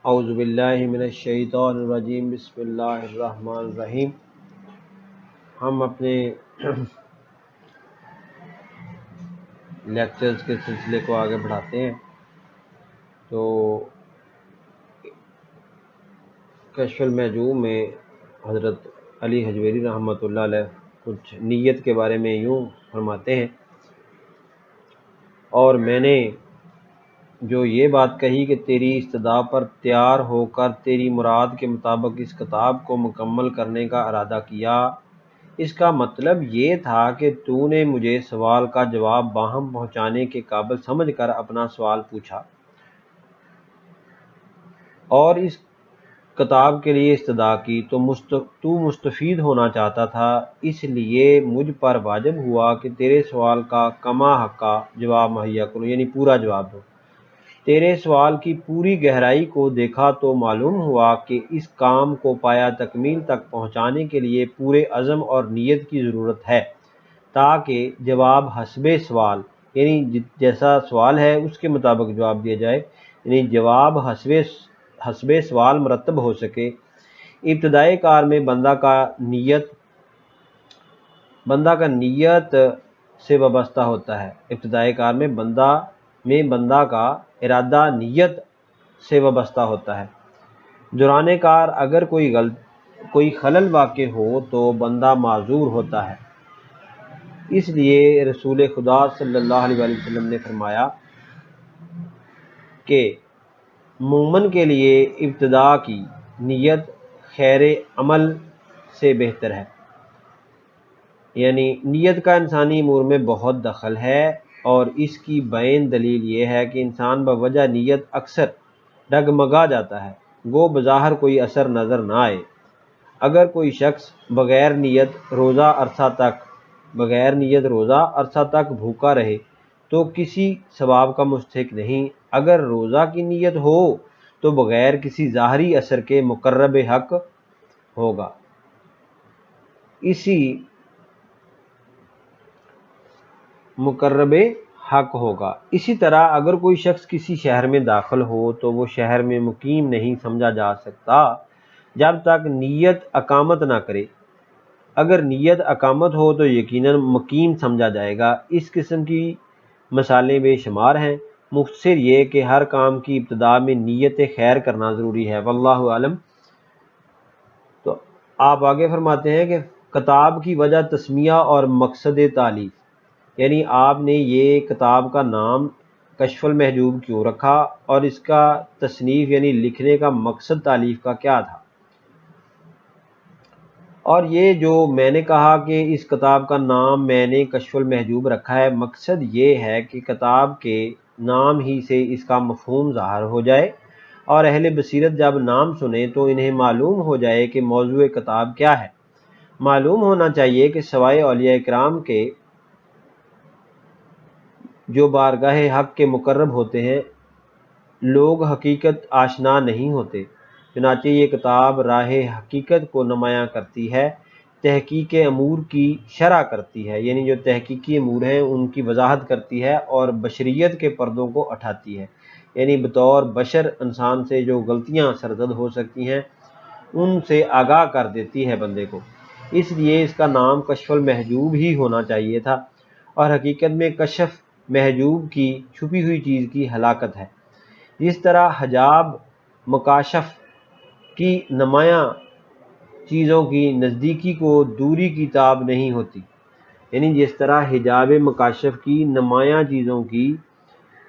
اعوذ باللہ من الشیطان الرجیم بسم اللہ الرحمن الرحیم۔ ہم اپنے لیکچرز کے سلسلے کو آگے بڑھاتے ہیں۔ تو کشف المحجوب میں حضرت علی حجویری رحمۃ اللہ علیہ کچھ نیت کے بارے میں یوں فرماتے ہیں، اور میں نے جو یہ بات کہی کہ تیری استدعا پر تیار ہو کر تیری مراد کے مطابق اس کتاب کو مکمل کرنے کا ارادہ کیا، اس کا مطلب یہ تھا کہ تو نے مجھے سوال کا جواب باہم پہنچانے کے قابل سمجھ کر اپنا سوال پوچھا اور اس کتاب کے لیے استدعا کی، تو مستفید ہونا چاہتا تھا، اس لیے مجھ پر واجب ہوا کہ تیرے سوال کا کما حقہ جواب مہیا کروں، یعنی پورا جواب دوں۔ تیرے سوال کی پوری گہرائی کو دیکھا تو معلوم ہوا کہ اس کام کو پایا تکمیل تک پہنچانے کے لیے پورے عزم اور نیت کی ضرورت ہے، تاکہ جواب حسب سوال، یعنی جیسا سوال ہے اس کے مطابق جواب دیا جائے، یعنی جواب حسب سوال مرتب ہو سکے۔ ابتدائے کار میں بندہ کا نیت سے وابستہ ہوتا ہے۔ ابتدائے کار میں بندہ کا ارادہ نیت سے وابستہ ہوتا ہے۔ دوران کار اگر کوئی خلل واقع ہو تو بندہ معذور ہوتا ہے۔ اس لیے رسول خدا صلی اللہ علیہ وآلہ وسلم نے فرمایا کہ مومن کے لیے ابتدا کی نیت خیر عمل سے بہتر ہے، یعنی نیت کا انسانی امور میں بہت دخل ہے، اور اس کی بین دلیل یہ ہے کہ انسان بوجہ نیت اکثر ڈگمگا جاتا ہے، گو بظاہر کوئی اثر نظر نہ آئے۔ اگر کوئی شخص بغیر نیت روزہ عرصہ تک بھوکا رہے تو کسی ثواب کا مستحق نہیں، اگر روزہ کی نیت ہو تو بغیر کسی ظاہری اثر کے مقرب حق ہوگا۔ اسی طرح اگر کوئی شخص کسی شہر میں داخل ہو تو وہ شہر میں مقیم نہیں سمجھا جا سکتا جب تک نیت اقامت نہ کرے۔ اگر نیت اقامت ہو تو یقیناً مقیم سمجھا جائے گا۔ اس قسم کی مثالیں بے شمار ہیں۔ مختصر یہ کہ ہر کام کی ابتدا میں نیت خیر کرنا ضروری ہے، واللہ عالم۔ تو آپ آگے فرماتے ہیں کہ کتاب کی وجہ تسمیہ اور مقصد تالیف، یعنی آپ نے یہ کتاب کا نام کشف المحجوب کیوں رکھا اور اس کا تصنیف یعنی لکھنے کا مقصد تالیف کا کیا تھا۔ اور یہ جو میں نے کہا کہ اس کتاب کا نام میں نے کشف المحجوب رکھا ہے، مقصد یہ ہے کہ کتاب کے نام ہی سے اس کا مفہوم ظاہر ہو جائے، اور اہل بصیرت جب نام سنیں تو انہیں معلوم ہو جائے کہ موضوع کتاب کیا ہے۔ معلوم ہونا چاہیے کہ سوائے اولیاء کرام کے جو بارگاہ حق کے مقرب ہوتے ہیں، لوگ حقیقت آشنا نہیں ہوتے۔ چنانچہ یہ کتاب راہ حقیقت کو نمایاں کرتی ہے، تحقیق امور کی شرح کرتی ہے، یعنی جو تحقیقی امور ہیں ان کی وضاحت کرتی ہے، اور بشریت کے پردوں کو اٹھاتی ہے، یعنی بطور بشر انسان سے جو غلطیاں سرزد ہو سکتی ہیں ان سے آگاہ کر دیتی ہے بندے کو۔ اس لیے اس کا نام کشف المحجوب ہی ہونا چاہیے تھا، اور حقیقت میں کشف محجوب کی چھپی ہوئی چیز کی ہلاکت ہے۔ جس طرح حجاب مکاشف کی نمایاں چیزوں کی نزدیکی کو دوری کی تاب نہیں ہوتی، یعنی جس طرح حجاب مکاشف کی نمایاں چیزوں کی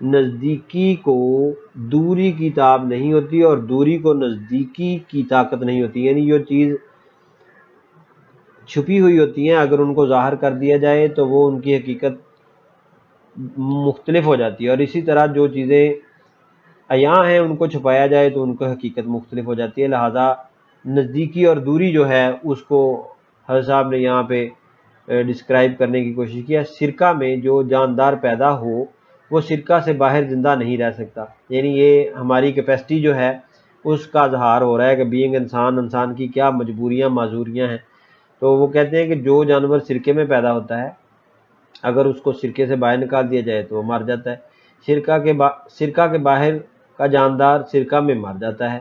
نزدیکی کو دوری کی تاب نہیں ہوتی اور دوری کو نزدیکی کی طاقت نہیں ہوتی، یعنی جو چیز چھپی ہوئی ہوتی ہیں اگر ان کو ظاہر کر دیا جائے تو وہ ان کی حقیقت مختلف ہو جاتی ہے، اور اسی طرح جو چیزیں عیاں ہیں ان کو چھپایا جائے تو ان کو حقیقت مختلف ہو جاتی ہے۔ لہذا نزدیکی اور دوری جو ہے اس کو حضرت صاحب نے یہاں پہ ڈسکرائب کرنے کی کوشش کیا۔ سرکہ میں جو جاندار پیدا ہو وہ سرکہ سے باہر زندہ نہیں رہ سکتا، یعنی یہ ہماری کیپیسٹی جو ہے اس کا اظہار ہو رہا ہے کہ بینگ انسان کی کیا مجبوریاں معذوریاں ہیں۔ تو وہ کہتے ہیں کہ جو جانور سرکے میں پیدا ہوتا ہے اگر اس کو سرکے سے باہر نکال دیا جائے تو وہ مر جاتا ہے۔ سرکہ کے باہر کا جاندار سرکہ میں مر جاتا ہے۔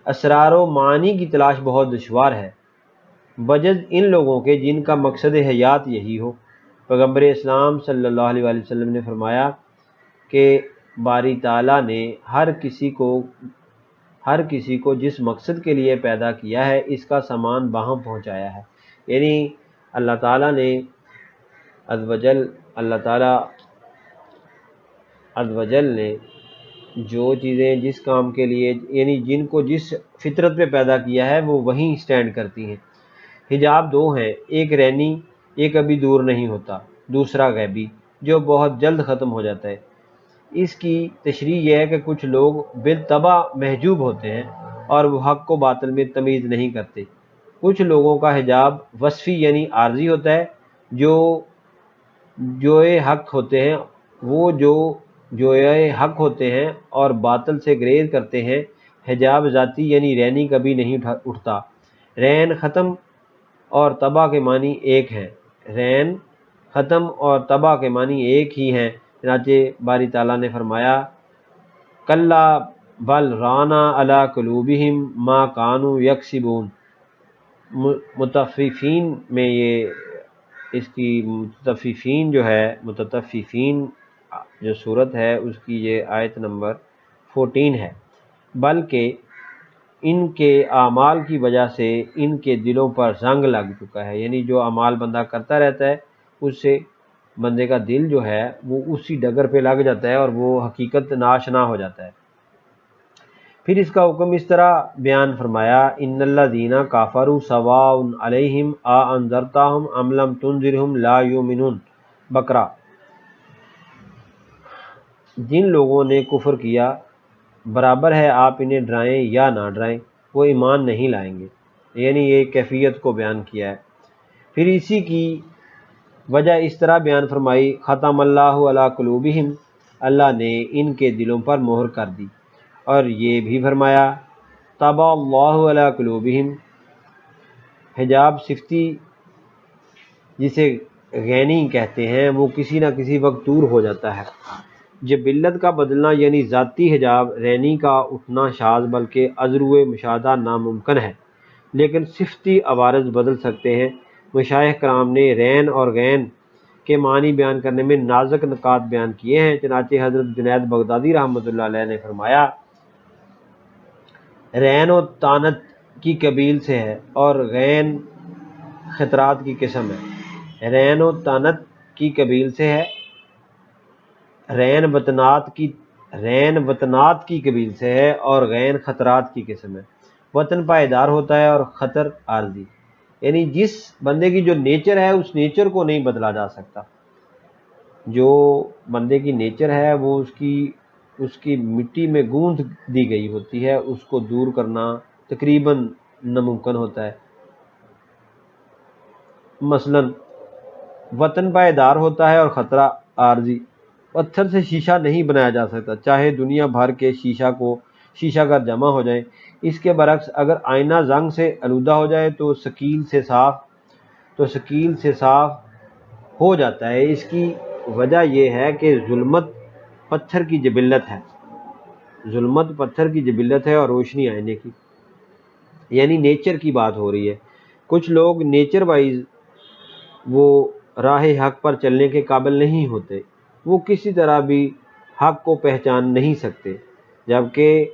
اسرار و معانی کی تلاش بہت دشوار ہے بجز ان لوگوں کے جن کا مقصد حیات یہی ہو۔ پیغمبر اسلام صلی اللہ علیہ وآلہ وسلم نے فرمایا کہ باری تعالیٰ نے ہر کسی کو جس مقصد کے لیے پیدا کیا ہے اس کا سامان وہاں پہنچایا ہے۔ یعنی اللہ تعالیٰ نے عز وجل نے جو چیزیں جس کام کے لیے یعنی جن کو جس فطرت پہ پیدا کیا ہے وہ وہیں سٹینڈ کرتی ہیں۔ حجاب دو ہیں، ایک رینی، ایک ابھی دور نہیں ہوتا، دوسرا غیبی جو بہت جلد ختم ہو جاتا ہے۔ اس کی تشریح یہ ہے کہ کچھ لوگ بالطبع محجوب ہوتے ہیں اور وہ حق کو باطل میں تمیز نہیں کرتے۔ کچھ لوگوں کا حجاب وصفی یعنی عارضی ہوتا ہے، جو حق ہوتے ہیں وہ جو حق ہوتے ہیں اور باطل سے گریز کرتے ہیں۔ حجاب ذاتی یعنی رینی کبھی نہیں اٹھتا۔ رین ختم اور تباہ کے معنی ایک ہیں، رین ختم اور تباہ کے معنی ایک ہی ہیں۔ چنانچہ باری تعالیٰ نے فرمایا کلا بل رانا علی قلوبہم ما کانوا یکسبون۔ مطففین میں اس کی مطففین جو صورت ہے اس کی یہ آیت نمبر 14 ہے۔ بلکہ ان کے اعمال کی وجہ سے ان کے دلوں پر زنگ لگ چکا ہے، یعنی جو اعمال بندہ کرتا رہتا ہے اس سے بندے کا دل جو ہے وہ اسی ڈگر پہ لگ جاتا ہے اور وہ حقیقت ناشنا ہو جاتا ہے۔ پھر اس کا حکم اس طرح بیان فرمایا ان الذین کفروا سواء علیہم اانذرتہم ام لم تنذرہم لا یؤمنون۔ بقرہ۔ جن لوگوں نے کفر کیا برابر ہے آپ انہیں ڈرائیں یا نہ ڈرائیں، وہ ایمان نہیں لائیں گے، یعنی یہ کیفیت کو بیان کیا ہے۔ پھر اسی کی وجہ اس طرح بیان فرمائی ختم اللہ علی قلوبہم، اللہ نے ان کے دلوں پر مہر کر دی، اور یہ بھی فرمایا طبع اللہ علی قلوبہم۔ حجاب صفتی جسے غینی کہتے ہیں وہ کسی نہ کسی وقت دور ہو جاتا ہے۔ جبلت کا بدلنا یعنی ذاتی حجاب، رینی کا اٹھنا شاذ بلکہ ازرو مشاہدہ ناممکن ہے، لیکن صفتی عوارض بدل سکتے ہیں۔ مشائخ کرام نے رین اور غین کے معنی بیان کرنے میں نازک نکات بیان کیے ہیں۔ چنانچہ حضرت جنید بغدادی رحمۃ اللہ علیہ نے فرمایا رین و طعنت کی قبیل سے ہے اور غین خطرات کی قسم ہے۔ رین و طعنت کی قبیل سے ہے، رین وطنات کی قبیل سے ہے اور غین خطرات کی قسم ہے۔ وطن پائیدار ہوتا ہے اور خطر عارضی، یعنی جس بندے کی جو نیچر ہے اس نیچر کو نہیں بدلا جا سکتا۔ جو بندے کی نیچر ہے وہ اس کی مٹی میں گوندھ دی گئی ہوتی ہے، اس کو دور کرنا تقریباً ناممکن ہوتا ہے۔ مثلا وطن پائیدار ہوتا ہے اور خطرہ عارضی۔ پتھر سے شیشہ نہیں بنایا جا سکتا، چاہے دنیا بھر کے شیشہ گر جمع ہو جائیں۔ اس کے برعکس اگر آئینہ زنگ سے آلودہ ہو جائے تو سکیل سے صاف ہو جاتا ہے۔ اس کی وجہ یہ ہے کہ ظلمت پتھر کی جبلت ہے اور روشنی آئینے کی، یعنی نیچر کی بات ہو رہی ہے۔ کچھ لوگ نیچر وائز وہ راہ حق پر چلنے کے قابل نہیں ہوتے، وہ کسی طرح بھی حق کو پہچان نہیں سکتے، جبکہ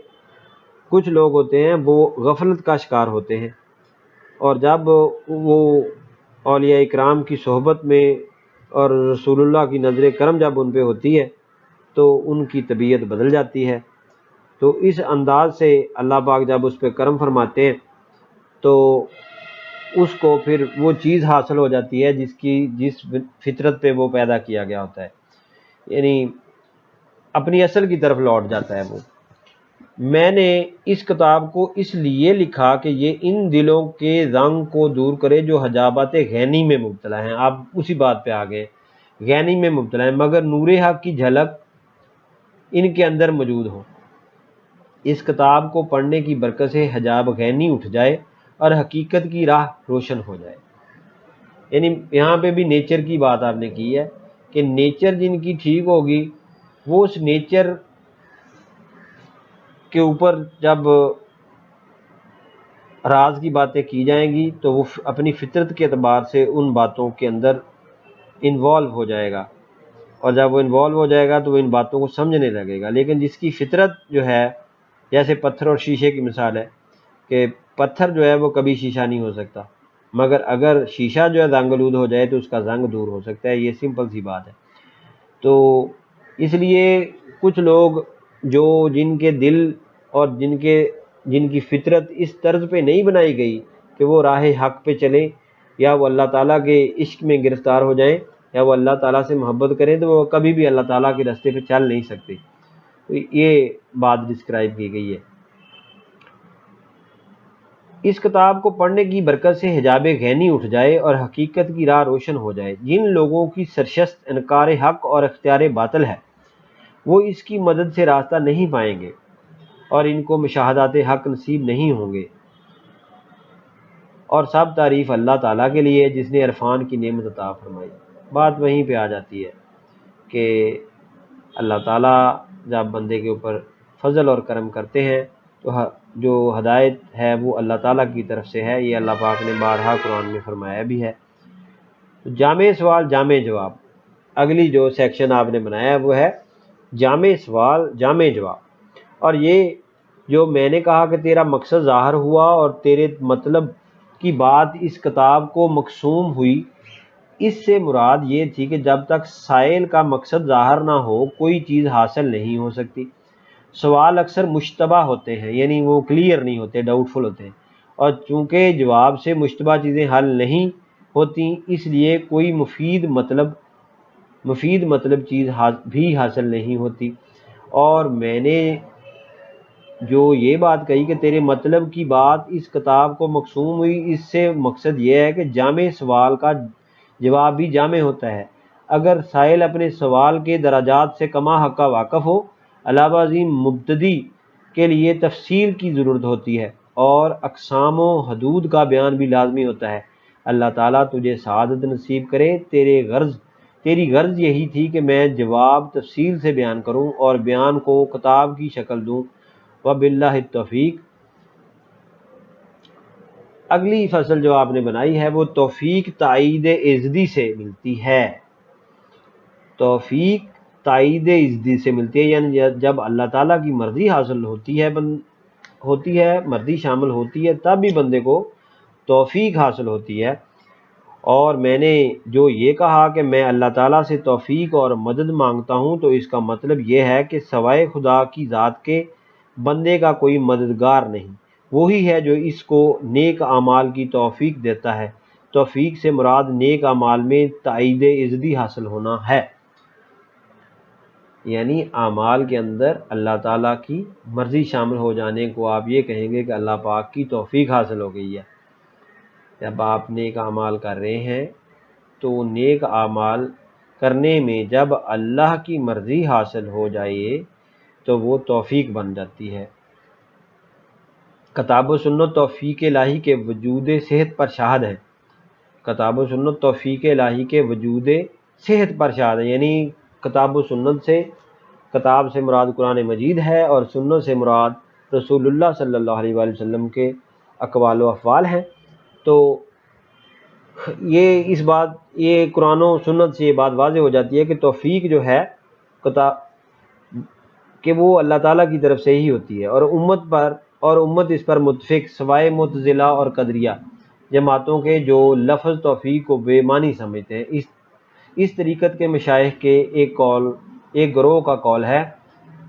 کچھ لوگ ہوتے ہیں وہ غفلت کا شکار ہوتے ہیں، اور جب وہ اولیاء اکرام کی صحبت میں اور رسول اللہ کی نظر کرم جب ان پہ ہوتی ہے تو ان کی طبیعت بدل جاتی ہے۔ تو اس انداز سے اللہ پاک جب اس پہ کرم فرماتے ہیں تو اس کو پھر وہ چیز حاصل ہو جاتی ہے جس فطرت پہ وہ پیدا کیا گیا ہوتا ہے، یعنی اپنی اصل کی طرف لوٹ جاتا ہے وہ۔ میں نے اس کتاب کو اس لیے لکھا کہ یہ ان دلوں کے زنگ کو دور کرے جو حجابات غینی میں مبتلا ہیں۔ آپ اسی بات پہ آ گئے، غینی میں مبتلا ہیں مگر نور حق کی جھلک ان کے اندر موجود ہو۔ اس کتاب کو پڑھنے کی برکت سے حجاب غینی اٹھ جائے اور حقیقت کی راہ روشن ہو جائے۔ یعنی یہاں پہ بھی نیچر کی بات آپ نے کی ہے کہ نیچر جن کی ٹھیک ہوگی وہ اس نیچر کے اوپر جب راز کی باتیں کی جائیں گی تو وہ اپنی فطرت کے اعتبار سے ان باتوں کے اندر انوالو ہو جائے گا، اور جب وہ انوالو ہو جائے گا تو وہ ان باتوں کو سمجھنے لگے گا۔ لیکن جس کی فطرت جو ہے، جیسے پتھر اور شیشے کی مثال ہے کہ پتھر جو ہے وہ کبھی شیشہ نہیں ہو سکتا، مگر اگر شیشہ جو ہے زنگ آلود ہو جائے تو اس کا زنگ دور ہو سکتا ہے۔ یہ سمپل سی بات ہے۔ تو اس لیے کچھ لوگ جن کے دل اور جن کی فطرت اس طرز پہ نہیں بنائی گئی کہ وہ راہ حق پہ چلیں، یا وہ اللہ تعالیٰ کے عشق میں گرفتار ہو جائیں، یا وہ اللہ تعالیٰ سے محبت کریں، تو وہ کبھی بھی اللہ تعالیٰ کے راستے پہ چل نہیں سکتے۔ تو یہ بات ڈسکرائب کی گئی ہے۔ اس کتاب کو پڑھنے کی برکت سے حجاب غینی اٹھ جائے اور حقیقت کی راہ روشن ہو جائے۔ جن لوگوں کی سرشست انکار حق اور اختیار باطل ہے، وہ اس کی مدد سے راستہ نہیں پائیں گے اور ان کو مشاہدات حق نصیب نہیں ہوں گے۔ اور سب تعریف اللہ تعالیٰ کے لیے جس نے عرفان کی نعمت عطا فرمائی۔ بات وہیں پہ آ جاتی ہے کہ اللہ تعالیٰ جب بندے کے اوپر فضل اور کرم کرتے ہیں تو جو ہدایت ہے وہ اللہ تعالیٰ کی طرف سے ہے۔ یہ اللہ پاک نے بارہا قرآن میں فرمایا بھی ہے۔ تو جامع سوال جامع جواب، اگلی جو سیکشن آپ نے بنایا ہے وہ ہے جامع سوال جامع جواب۔ اور یہ جو میں نے کہا کہ تیرا مقصد ظاہر ہوا اور تیرے مطلب کی بات اس کتاب کو مقسوم ہوئی، اس سے مراد یہ تھی کہ جب تک سائل کا مقصد ظاہر نہ ہو کوئی چیز حاصل نہیں ہو سکتی۔ سوال اکثر مشتبہ ہوتے ہیں، یعنی وہ کلیئر نہیں ہوتے، ڈاؤٹ فل ہوتے ہیں، اور چونکہ جواب سے مشتبہ چیزیں حل نہیں ہوتی، اس لیے کوئی مفید مطلب چیز بھی حاصل نہیں ہوتی۔ اور میں نے جو یہ بات کہی کہ تیرے مطلب کی بات اس کتاب کو مقسوم ہوئی، اس سے مقصد یہ ہے کہ جامع سوال کا جواب بھی جامع ہوتا ہے۔ اگر سائل اپنے سوال کے درجات سے کما حق کا واقف ہو، علاوہ ازیں مبتدی کے لیے تفصیل کی ضرورت ہوتی ہے اور اقسام و حدود کا بیان بھی لازمی ہوتا ہے۔ اللہ تعالیٰ تجھے سعادت نصیب کرے۔ تیری غرض یہی تھی کہ میں جواب تفصیل سے بیان کروں اور بیان کو کتاب کی شکل دوں۔ وباللہ التوفیق۔ اگلی فصل جو آپ نے بنائی ہے وہ توفیق تائید عزدی سے ملتی ہے۔ توفیق تائید عزدی سے ملتی ہے، یعنی جب اللہ تعالیٰ کی مرضی حاصل ہوتی ہے مرضی شامل ہوتی ہے، تب بھی بندے کو توفیق حاصل ہوتی ہے۔ اور میں نے جو یہ کہا کہ میں اللہ تعالیٰ سے توفیق اور مدد مانگتا ہوں، تو اس کا مطلب یہ ہے کہ سوائے خدا کی ذات کے بندے کا کوئی مددگار نہیں۔ وہی ہے جو اس کو نیک اعمال کی توفیق دیتا ہے۔ توفیق سے مراد نیک اعمال میں تائید عزدی حاصل ہونا ہے، یعنی اعمال کے اندر اللہ تعالیٰ کی مرضی شامل ہو جانے کو آپ یہ کہیں گے کہ اللہ پاک کی توفیق حاصل ہو گئی ہے۔ جب آپ نیک اعمال کر رہے ہیں تو نیک اعمال کرنے میں جب اللہ کی مرضی حاصل ہو جائے تو وہ توفیق بن جاتی ہے۔ کتاب و سنت توفیق الہی کے وجود صحت پر شاہد ہے۔ کتاب و سنت توفیق الہی کے وجود صحت پر شاہد ہے، یعنی کتاب و سنت سے، کتاب سے مراد قرآن مجید ہے اور سنت سے مراد رسول اللہ صلی اللہ علیہ وآلہ وسلم کے اقوال و افعال ہیں۔ تو یہ قرآن و سنت سے یہ بات واضح ہو جاتی ہے کہ توفیق جو ہے کہ وہ اللہ تعالیٰ کی طرف سے ہی ہوتی ہے، اور امت اس پر متفق، سوائے معتزلہ اور قدریہ جماعتوں کے جو لفظ توفیق کو بے معنی سمجھتے ہیں۔ اس طریقت کے مشائخ کے ایک گروہ کا قول ہے،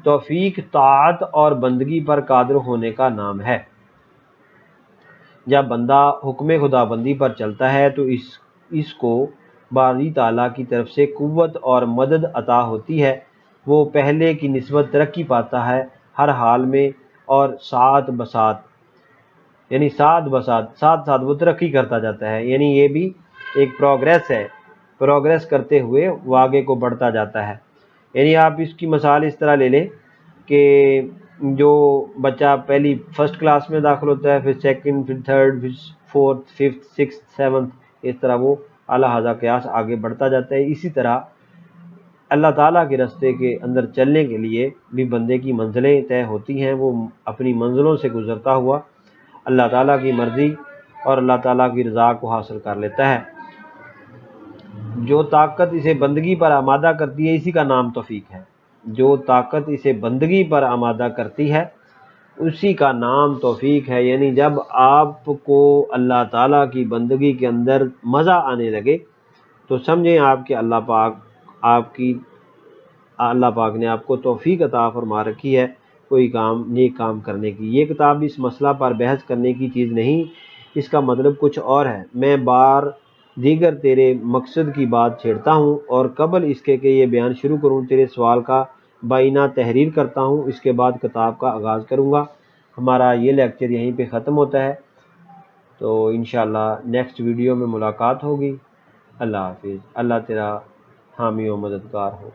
توفیق طاعت اور بندگی پر قادر ہونے کا نام ہے۔ جب بندہ حکم خدا بندی پر چلتا ہے تو اس کو باری تعالیٰ کی طرف سے قوت اور مدد عطا ہوتی ہے، وہ پہلے کی نسبت ترقی پاتا ہے ہر حال میں، اور ساتھ بساتھ وہ ترقی کرتا جاتا ہے، یعنی یہ بھی ایک پروگریس ہے، پروگریس کرتے ہوئے وہ آگے کو بڑھتا جاتا ہے۔ یعنی آپ اس کی مثال اس طرح لے لیں کہ جو بچہ پہلی فرسٹ کلاس میں داخل ہوتا ہے، پھر سیکنڈ، پھر تھرڈ، پھر فورتھ، ففتھ، سکستھ، سیونتھ، اس طرح وہ اعلیٰ ہذا قیاس آگے بڑھتا جاتا ہے۔ اسی طرح اللہ تعالیٰ کے راستے کے اندر چلنے کے لیے بھی بندے کی منزلیں طے ہوتی ہیں، وہ اپنی منزلوں سے گزرتا ہوا اللہ تعالیٰ کی مرضی اور اللہ تعالیٰ کی رضا کو حاصل کر لیتا ہے۔ جو طاقت اسے بندگی پر آمادہ کرتی ہے اسی کا نام توفیق ہے۔ جو طاقت اسے بندگی پر آمادہ کرتی ہے اسی کا نام توفیق ہے، یعنی جب آپ کو اللہ تعالیٰ کی بندگی کے اندر مزہ آنے لگے تو سمجھیں آپ کہ اللہ پاک نے آپ کو توفیق عطا فرما رکھی ہے کوئی نیک کام کرنے کی۔ یہ کتاب اس مسئلہ پر بحث کرنے کی چیز نہیں، اس کا مطلب کچھ اور ہے۔ میں بار دیگر تیرے مقصد کی بات چھیڑتا ہوں اور قبل اس کے کہ یہ بیان شروع کروں تیرے سوال کا بائنہ تحریر کرتا ہوں، اس کے بعد کتاب کا آغاز کروں گا۔ ہمارا یہ لیکچر یہیں پہ ختم ہوتا ہے، تو انشاءاللہ نیکسٹ ویڈیو میں ملاقات ہوگی۔ اللہ حافظ۔ اللہ تیرا حامی و مددگار ہو۔